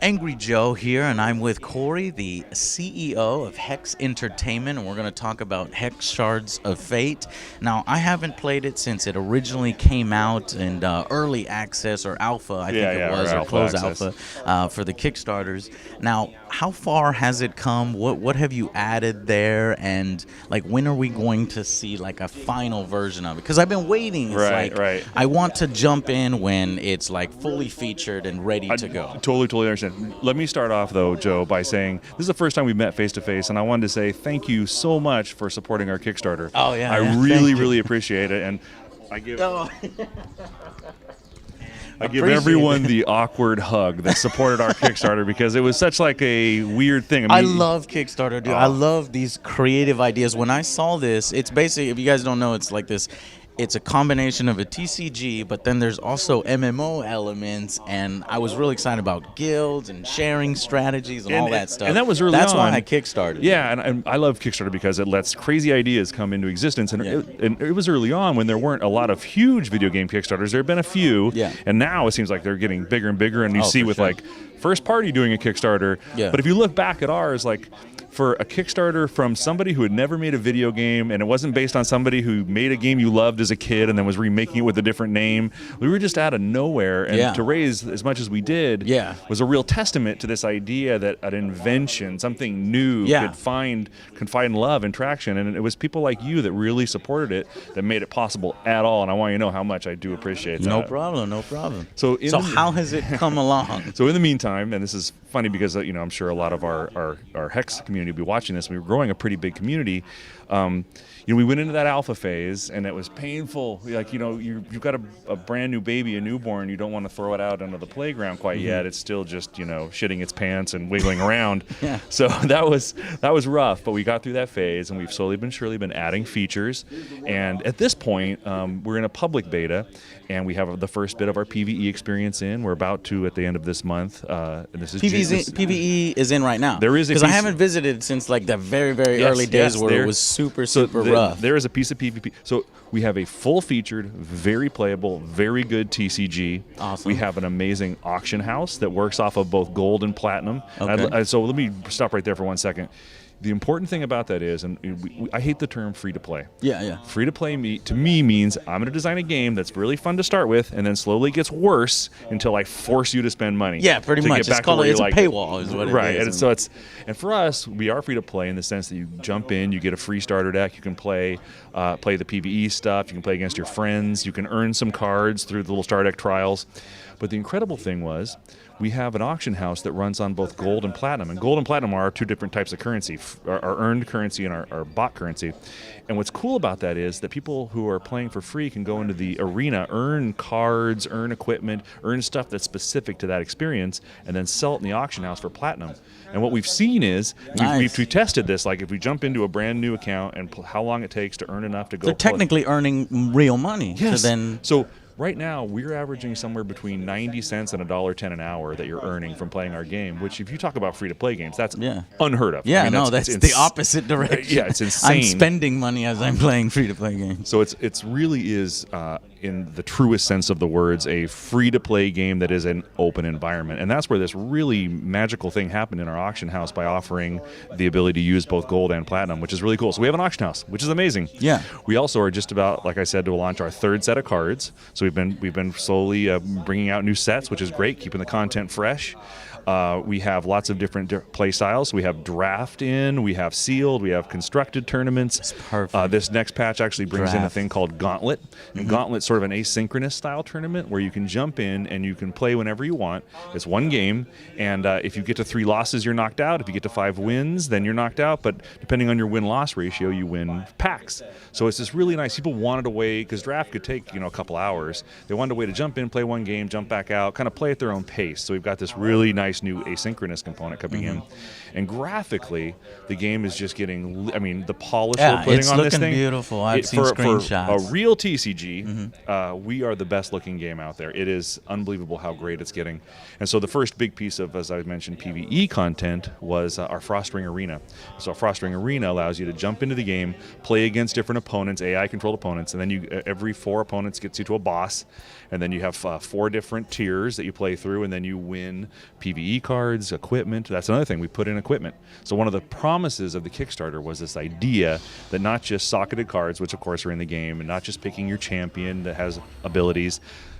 Angry Joe here, and I'm with Cory, the CEO of Hex Entertainment, and we're going to talk about Hex Shards of Fate. Now, I haven't played it since it originally came out in early access or alpha, I think it was, or closed alpha for the Kickstarters. Now, how far has it come? What have you added there? And like, when are we going to see like a final version of it? Because I've been waiting. It's right. I want to jump in when it's like fully featured and ready to go. Totally understand. Let me start off though, Joe, by saying this is the first time we've met face to face, and I wanted to say thank you so much for supporting our Kickstarter. Oh yeah, I really appreciate it, and I give. I give everyone the awkward hug that supported our Kickstarter because it was such like a weird thing. I love Kickstarter, dude. I love these creative ideas. When I saw this, it's basically, if you guys don't know, it's like this. It's a combination of a TCG, but then there's also MMO elements, and I was really excited about guilds and sharing strategies and all that stuff. And that was early That's on. why I kickstarted. Yeah, and I love Kickstarter because it lets crazy ideas come into existence. And, it was early on when there weren't a lot of huge video game Kickstarters. There have been a few, and now it seems like they're getting bigger and bigger. And you see with like First Party doing a Kickstarter. Yeah. But if you look back at ours, like, for a Kickstarter from somebody who had never made a video game, and it wasn't based on somebody who made a game you loved as a kid and then was remaking it with a different name, we were just out of nowhere, and to raise as much as we did was a real testament to this idea that an invention, something new, could find love and traction, and it was people like you that really supported it that made it possible at all, and I want you to know how much I do appreciate that. No problem. So how has it come along? So in the meantime, and this is funny because I'm sure a lot of our Hex community will be watching this. We were growing a pretty big community. We went into that alpha phase, and it was painful. Like, you've got a brand new baby, a newborn. You don't want to throw it out onto the playground quite yet. It's still just shitting its pants and wiggling around. So that was rough. But we got through that phase, and we've slowly but surely been adding features. And at this point, we're in a public beta, and we have the first bit of our PvE experience in. We're about to at the end of this month. And this is PvE is in right now. There is because I haven't visited since like the very early days where it was super rough. There is a piece of PvP. So we have a full-featured, very playable, very good TCG. Awesome. We have an amazing auction house that works off of both gold and platinum. Okay. So let me stop right there for 1 second. The important thing about that is, and I hate the term free-to-play. Yeah. Free-to-play to me means I'm going to design a game that's really fun to start with, and then slowly gets worse until I force you to spend money. Yeah, pretty much. It's a paywall, is what it is. Right, and for us, we are free-to-play in the sense that you jump in, you get a free starter deck, you can play the PvE stuff, you can play against your friends, you can earn some cards through the little starter deck trials. But the incredible thing was, we have an auction house that runs on both gold and platinum. And gold and platinum are two different types of currency, our earned currency and our bought currency. And what's cool about that is that people who are playing for free can go into the arena, earn cards, earn equipment, earn stuff that's specific to that experience, and then sell it in the auction house for platinum. And what we've seen is, we've tested this, like if we jump into a brand new account and how long it takes to earn enough to go. They're technically earning real money. Yes. So right now, we're averaging somewhere between 90 cents and $1.10 an hour that you're earning from playing our game, which if you talk about free-to-play games, that's unheard of. Yeah, that's the opposite direction. Yeah, it's insane. I'm spending money as I'm playing free-to-play games. So it's really is, in the truest sense of the words, a free-to-play game that is an open environment. And that's where this really magical thing happened in our auction house by offering the ability to use both gold and platinum, which is really cool. So we have an auction house, which is amazing. Yeah. We also are just about, like I said, to launch our third set of cards. So we've been slowly bringing out new sets, which is great, keeping the content fresh. We have lots of different play styles. We have draft in, we have sealed, we have constructed tournaments. That's perfect. This next patch actually brings in a thing called Gauntlet. And Gauntlet's sort of an asynchronous style tournament where you can jump in and you can play whenever you want. It's one game, and if you get to 3 losses, you're knocked out. If you get to 5 wins, then you're knocked out. But depending on your win-loss ratio, you win packs. So it's just really nice. People wanted a way, because draft could take a couple hours. They wanted a way to jump in, play one game, jump back out, kind of play at their own pace. So we've got this really nice new asynchronous component coming in. And graphically, the game is just getting, the polish we're putting on this thing. It's looking beautiful. I've seen screenshots. For a real TCG, we are the best looking game out there. It is unbelievable how great it's getting. And so the first big piece of, as I mentioned, PvE content was our Frostring Arena. So our Frostring Arena allows you to jump into the game, play against different opponents, AI-controlled opponents, and then every 4 opponents gets you to a boss, and then you have 4 different tiers that you play through, and then you win PvE cards, equipment. That's another thing. We put in equipment. So one of the promises of the Kickstarter was this idea that not just socketed cards, which of course are in the game, and not just picking your champion that has abilities,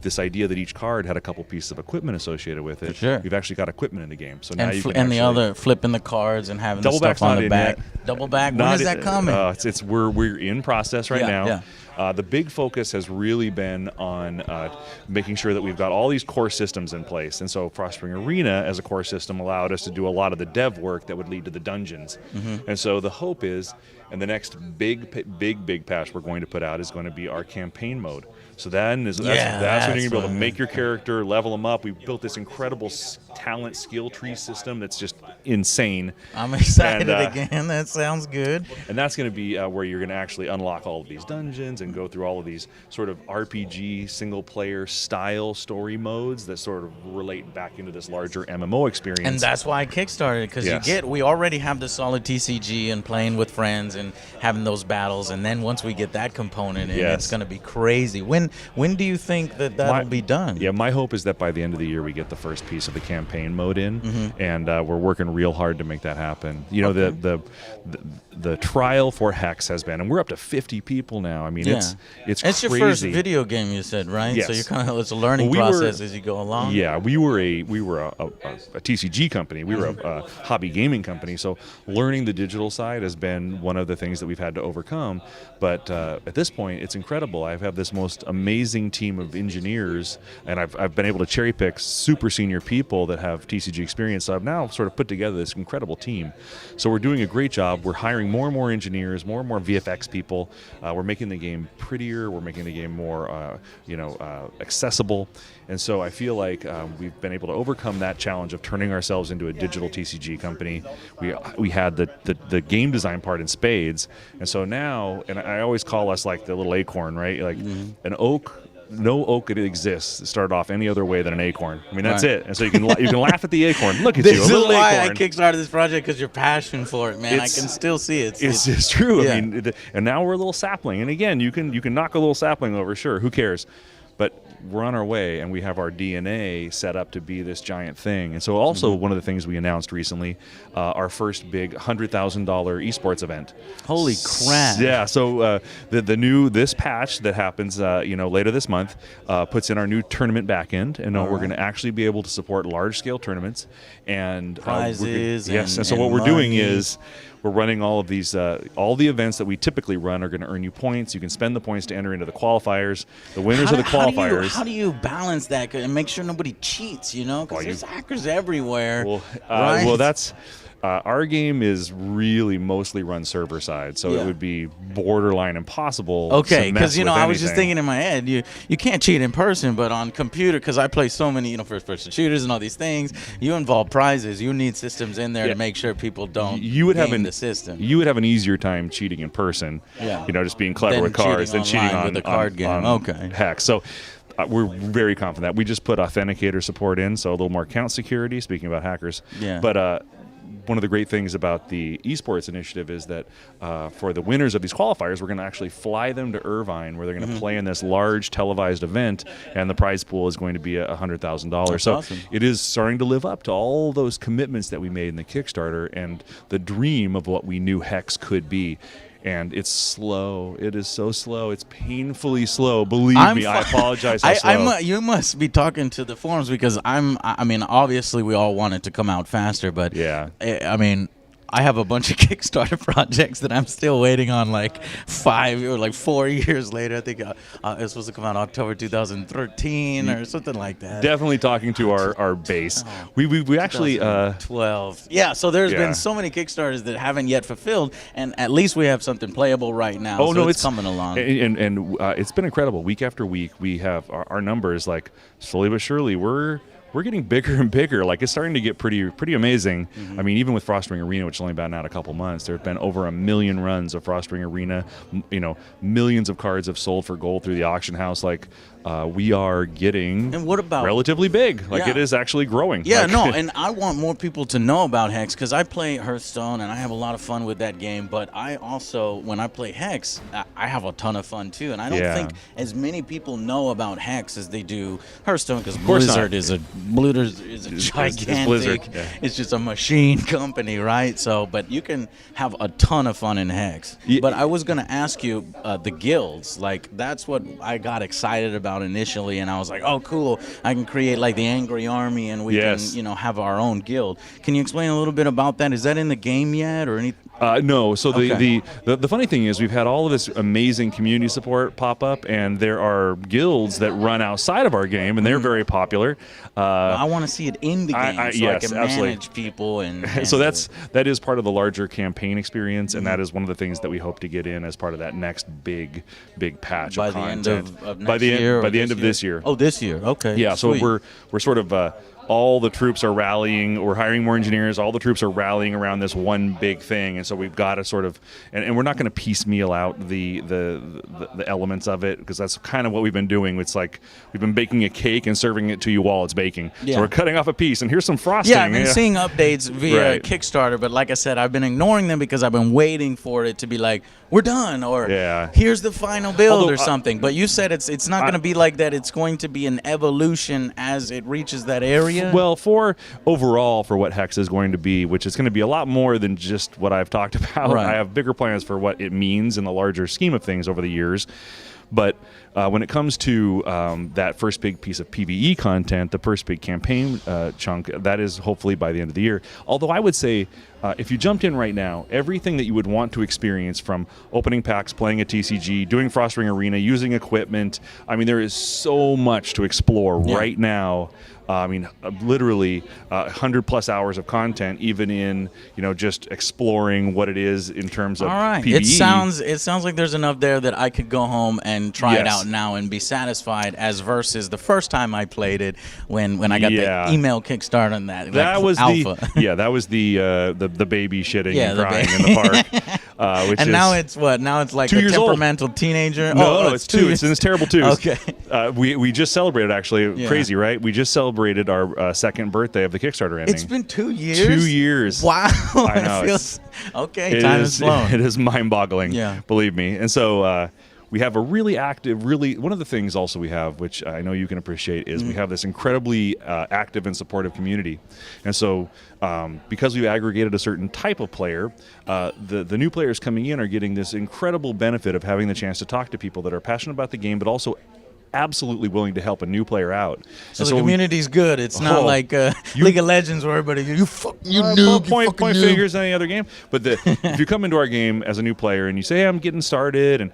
this idea that each card had a couple pieces of equipment associated with it. Sure. We've actually got equipment in the game. So now And, you can and the actually, other flipping the cards and having the Double back's stuff on not the in back. yet. Double back. When is that coming? We're in process right now. Yeah. The big focus has really been on making sure that we've got all these core systems in place. And so Frostring Arena as a core system allowed us to do a lot of the dev work that would lead to the dungeons. And so the hope is, and the next big patch we're going to put out is going to be our campaign mode. So that's when you're going to be able to make your character, level them up. We've built this incredible talent skill tree system that's just insane. I'm excited again. That sounds good. And that's going to be where you're going to actually unlock all of these dungeons and go through all of these sort of RPG single-player style story modes that sort of relate back into this larger MMO experience. And that's why I kickstarted, because we already have the solid TCG and playing with friends and having those battles, and then once we get that component in, it's going to be crazy. When do you think that'll be done? Yeah, my hope is that by the end of the year we get the first piece of the campaign mode in, and we're working real hard to make that happen. You know, the trial for Hex has been, and we're up to 50 people now. I mean, it's crazy. Your first video game, you said, right? Yes. So you're kind of, it's a learning process as you go along. Yeah, we were a TCG company. We were a hobby gaming company. So learning the digital side has been one of the things that we've had to overcome. But at this point, it's incredible. I have this most amazing team of engineers, and I've been able to cherry pick super senior people that have TCG experience. So I've now sort of put together this incredible team. So we're doing a great job. We're hiring more and more engineers, more and more VFX people. We're making the game prettier. We're making the game more, accessible. And so I feel like we've been able to overcome that challenge of turning ourselves into a digital TCG company. We had the game design part in spades, and so now, and I always call us like the little acorn, right? Like an oak. No oak that exists started off any other way than an acorn. I mean, that's it. And so you can laugh at the acorn. Look at you, a little acorn. This is why I kickstarted this project, because your passion for it, man. I can still see it. It's true. Yeah. I mean, and now we're a little sapling. And again, you can knock a little sapling over. Sure, who cares? But we're on our way, and we have our DNA set up to be this giant thing. And so also one of the things we announced recently, our first big $100,000 esports event. Holy crap. Yeah, so this patch that happens later this month puts in our new tournament backend, and we're going to actually be able to support large-scale tournaments. And prizes. And so what we're doing is we're running all of these, all the events that we typically run are going to earn you points. You can spend the points to enter into the qualifiers. The winners of the qualifiers. How do you balance that and make sure nobody cheats, Because there's hackers everywhere. Well, right? That's... our game is really mostly run server side, so it would be borderline impossible. Okay, because I was just thinking in my head, you can't cheat in person, but on computer, because I play so many first-person shooters and all these things, you involve prizes. You need systems in there to make sure people don't game the system. You would have an easier time cheating in person. Yeah. Just being clever with cards than cheating on with a card game. On Hex. So. We're very confident. We just put authenticator support in, so a little more account security, speaking about hackers. Yeah. But one of the great things about the esports initiative is that for the winners of these qualifiers, we're going to actually fly them to Irvine, where they're going to play in this large televised event, and the prize pool is going to be $100,000. So awesome. It is starting to live up to all those commitments that we made in the Kickstarter and the dream of what we knew Hex could be. And it's slow. It is so slow. It's painfully slow. Believe me, I apologize how slow. You must be talking to the forums, because obviously we all want it to come out faster, but yeah. I have a bunch of Kickstarter projects that I'm still waiting on, like 5 or 4 years later. I think it's supposed to come out October 2013 or something like that. Definitely talking to our base. We actually 12. Yeah, so there's been so many Kickstarters that haven't yet fulfilled, and at least we have something playable right now. Oh, so no, it's coming along. And it's been incredible. Week after week, we have our numbers, like, slowly but surely, we're we're getting bigger and bigger. Like, it's starting to get pretty amazing. I mean, even with Frostwing Arena, which has only been out a couple months, there have been over 1 million runs of Frostwing Arena. You know, millions of cards have sold for gold through the auction house. Like, we are getting relatively big. Like, it is actually growing. Yeah, like, no, and I want more people to know about Hex, because I play Hearthstone and I have a lot of fun with that game, but I also, when I play Hex, I have a ton of fun too, and I don't think as many people know about Hex as they do Hearthstone, because Blizzard is a gigantic, it's just a machine company, right? So, but you can have a ton of fun in Hex. But I was going to ask you, the guilds, like, that's what I got excited about initially, and I was like, oh, cool, I can create like the Angry Army, and we can, you know, have our own guild. Can you explain a little bit about that? Is that in the game yet, or anything? No. So the funny thing is, we've had all of this amazing community support pop up, and there are guilds that run outside of our game, and they're very popular. I want to see it in the game, so I can manage people. And so that is part of the larger campaign experience, and that is one of the things that we hope to get in as part of that next big patch of content. By the end of this year. Oh, this year. Okay. Yeah. Sweet. So we're sort of. All the troops are rallying. We're hiring more engineers. All the troops are rallying around this one big thing, and so we've got to sort of, and we're not going to piecemeal out the elements of it, because that's kind of what we've been doing. It's like we've been baking a cake and serving it to you while it's baking. Yeah. So we're cutting off a piece, and here's some frosting. Yeah, I've been seeing updates via Kickstarter, but like I said, I've been ignoring them because I've been waiting for it to be like, we're done, or here's the final build or something. But you said it's not going to be like that. It's going to be an evolution as it reaches that area. Well, for what Hex is going to be, which is going to be a lot more than just what I've talked about. I have bigger plans for what it means in the larger scheme of things over the years. But when it comes to that first big piece of PvE content, the first big campaign chunk, that is hopefully by the end of the year. Although I would say, if you jumped in right now, everything that you would want to experience, from opening packs, playing a TCG, doing Frostwing Arena, using equipment, I mean, there is so much to explore right now. I mean, literally 100+ hours of content, even in, you know, just exploring what it is in terms of PvE. It sounds like there's enough there that I could go home and try it out now and be satisfied, as versus the first time I played it when I got the email kickstart on that. That was alpha. That was the baby shitting and crying in the park. And now it's what? Now it's like 2 a years temperamental teenager. No, it's 2. It's in its terrible 2s. Okay. We just celebrated, actually. Crazy, right? We just celebrated our second birthday of the Kickstarter ending. It's been 2 years? 2 years. Wow. I know. Time is flown. It is mind-boggling, believe me. And so we have a really active, one of the things also we have, which I know you can appreciate, is we have this incredibly active and supportive community. And so because we've aggregated a certain type of player, the new players coming in are getting this incredible benefit of having the chance to talk to people that are passionate about the game, but also absolutely willing to help a new player out. So the community's good. It's not like League of Legends where everybody you noob, point fingers in any other game. But if you come into our game as a new player and you say, hey, I'm getting started, and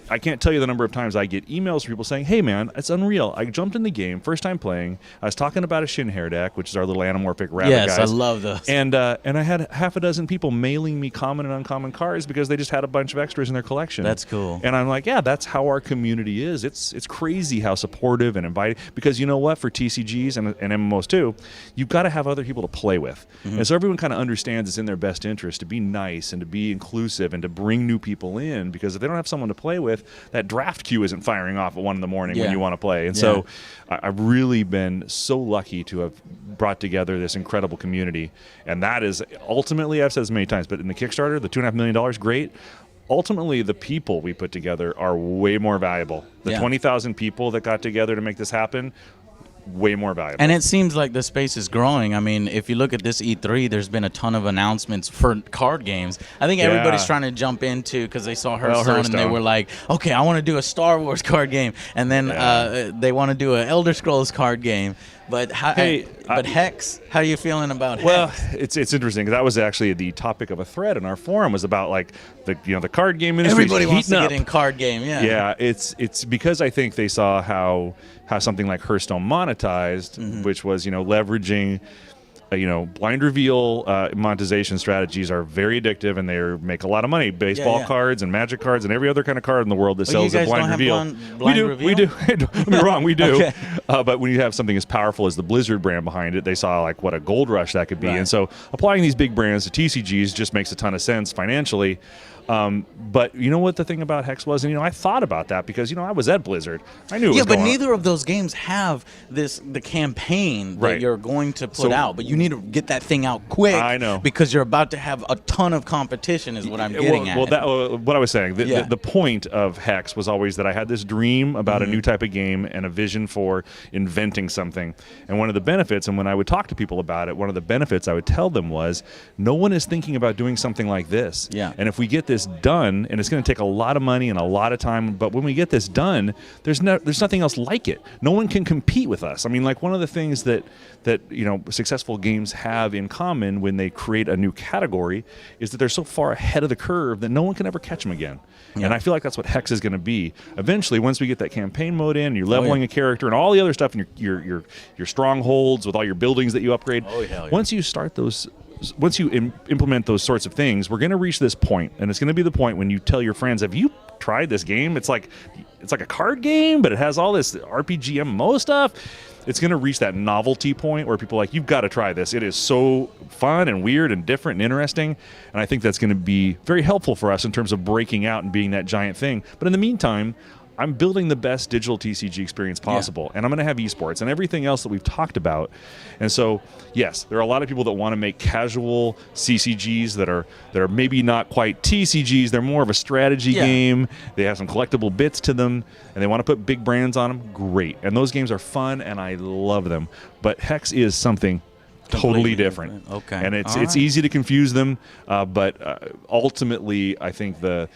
I can't tell you the number of times I get emails from people saying, hey man, it's unreal. I jumped in the game, first time playing. I was talking about a shin hair deck, which is our little anamorphic rabbit guys. Yes, I love those. And I had half a dozen people mailing me common and uncommon cards because they just had a bunch of extras in their collection. That's cool. And I'm like, yeah, that's how our community is. It's crazy how supportive and inviting, because you know what, for TCGs and MMOs too, you've got to have other people to play with. And so everyone kind of understands it's in their best interest to be nice and to be inclusive and to bring new people in, because if they don't have someone to play with, that draft queue isn't firing off at 1 in the morning when you want to play. And so I've really been so lucky to have brought together this incredible community. And that is ultimately, I've said this many times, but in the Kickstarter, the $2.5 million, great. Ultimately, the people we put together are way more valuable. The 20,000 people that got together to make this happen, way more valuable. And it seems like the space is growing. I mean, if you look at this E3, there's been a ton of announcements for card games. I think everybody's trying to jump into, because they saw Hearthstone and they were like, okay, I want to do a Star Wars card game. And then they want to do an Elder Scrolls card game. But Hex, how are you feeling about Hex? Well, it's interesting, because that was actually the topic of a thread in our forum, was about like the card game industry. Everybody wants to get in card game, Yeah, it's because I think they saw how something like Hearthstone monetized, which was leveraging blind reveal monetization strategies are very addictive, and they make a lot of money. Baseball cards and magic cards and every other kind of card in the world that sells a blind reveal. We do. Don't get me wrong, we do. Okay. But when you have something as powerful as the Blizzard brand behind it, they saw like what a gold rush that could be. Right. And so applying these big brands to TCGs just makes a ton of sense financially. But you know what the thing about Hex was? And, I thought about that because, I was at Blizzard. I knew it was going on. Neither of those games have the campaign that you're going to put out. But you need to get that thing out quick. I know. Because you're about to have a ton of competition is what I'm getting at. What I was saying, the point of Hex was always that I had this dream about a new type of game and a vision for inventing something. And one of the benefits, and when I would talk to people about it, one of the benefits I would tell them was, no one is thinking about doing something like this. Yeah. And if we get this done, and it's going to take a lot of money and a lot of time, but when we get this done, there's nothing else like it. No one can compete with us. I mean, like one of the things that successful games have in common when they create a new category is that they're so far ahead of the curve that no one can ever catch them again. Yeah. And I feel like that's what Hex is going to be. Eventually, once we get that campaign mode in, you're leveling a character and all the other stuff, and your strongholds with all your buildings that you upgrade. Oh, hell yeah. Once you start those. Once you implement those sorts of things, we're going to reach this point, and it's going to be the point when you tell your friends, have you tried this game? It's like a card game, but it has all this RPG MMO stuff. It's going to reach that novelty point where people are like, you've got to try this. It is so fun and weird and different and interesting, and I think that's going to be very helpful for us in terms of breaking out and being that giant thing. But in the meantime, I'm building the best digital TCG experience possible, and I'm going to have esports and everything else that we've talked about. And so, yes, there are a lot of people that want to make casual CCGs that are maybe not quite TCGs. They're more of a strategy game. They have some collectible bits to them, and they want to put big brands on them. Great, and those games are fun, and I love them. But Hex is something totally different. Okay. And it's easy to confuse them, but ultimately I think the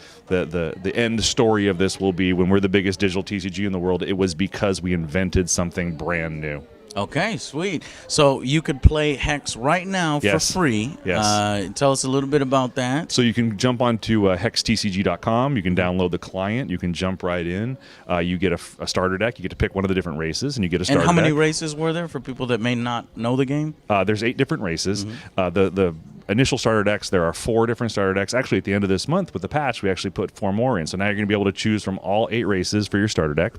end story of this will be when we're the biggest digital TCG in the world, it was because we invented something brand new. Okay, sweet. So you could play Hex right now for free. Yes. Tell us a little bit about that. So you can jump onto hextcg.com. You can download the client. You can jump right in. You get a starter deck. You get to pick one of the different races, and you get a starter deck. And how many races were there for people that may not know the game? There's 8 different races. The initial starter decks, there are 4 different starter decks. Actually, at the end of this month with the patch, we actually put 4 more in. So now you're going to be able to choose from all 8 races for your starter deck.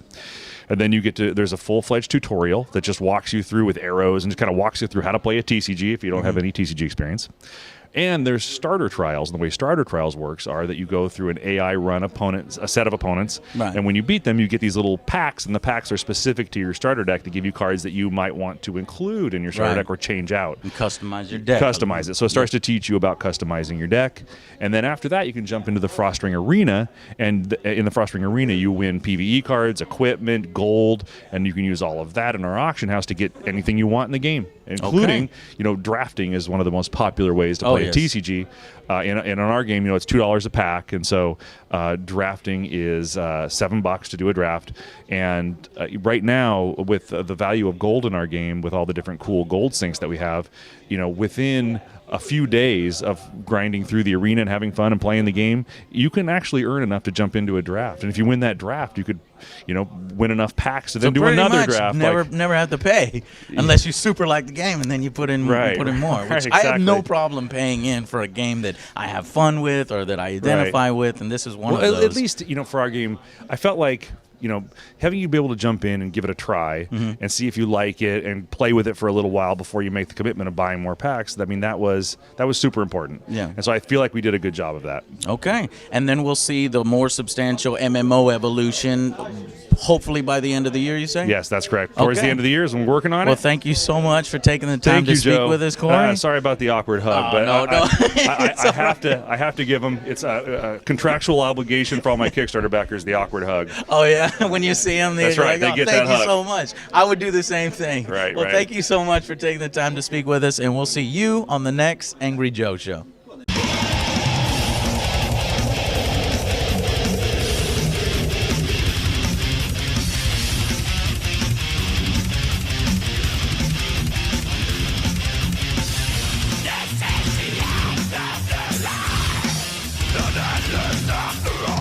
And then there's a full-fledged tutorial that just walks you through with arrows and just kind of walks you through how to play a TCG if you don't have any TCG experience. And there's starter trials. And the way starter trials works are that you go through an AI run a set of opponents. Right. And when you beat them, you get these little packs, and the packs are specific to your starter deck to give you cards that you might want to include in your starter deck or change out. And customize your deck. Customize it. So it starts to teach you about customizing your deck. And then after that, you can jump into the Frostring Arena. And in the Frostring Arena, you win PvE cards, equipment, gold, and you can use all of that in our auction house to get anything you want in the game, including, drafting is one of the most popular ways to play a TCG. In our game, it's $2 a pack, and so drafting is $7 to do a draft. And right now, with the value of gold in our game, with all the different cool gold sinks that we have, within a few days of grinding through the arena and having fun and playing the game, you can actually earn enough to jump into a draft. And if you win that draft, you could, win enough packs to then do another draft. Never have to pay unless you super like the game, and then you put in more. Which I have no problem paying in for a game that I have fun with or that I identify with, and this is one of those. At least, for our game, I felt like, having you be able to jump in and give it a try and see if you like it and play with it for a little while before you make the commitment of buying more packs. I mean, that was super important. Yeah. And so I feel like we did a good job of that. Okay. And then we'll see the more substantial MMO evolution, hopefully by the end of the year, you say? Yes, that's correct. Towards the end of the year is when we're working on it. Well, thank you so much for taking the time to speak with us, Cory. Sorry about the awkward hug, but I have to give them. It's a contractual obligation for all my Kickstarter backers, the awkward hug. Oh, yeah. When you see them, they're right. They get thank that you hug. so much. I would do the same thing. Right, well, thank you so much for taking the time to speak with us, and we'll see you on the next Angry Joe Show. This is the end of the line. The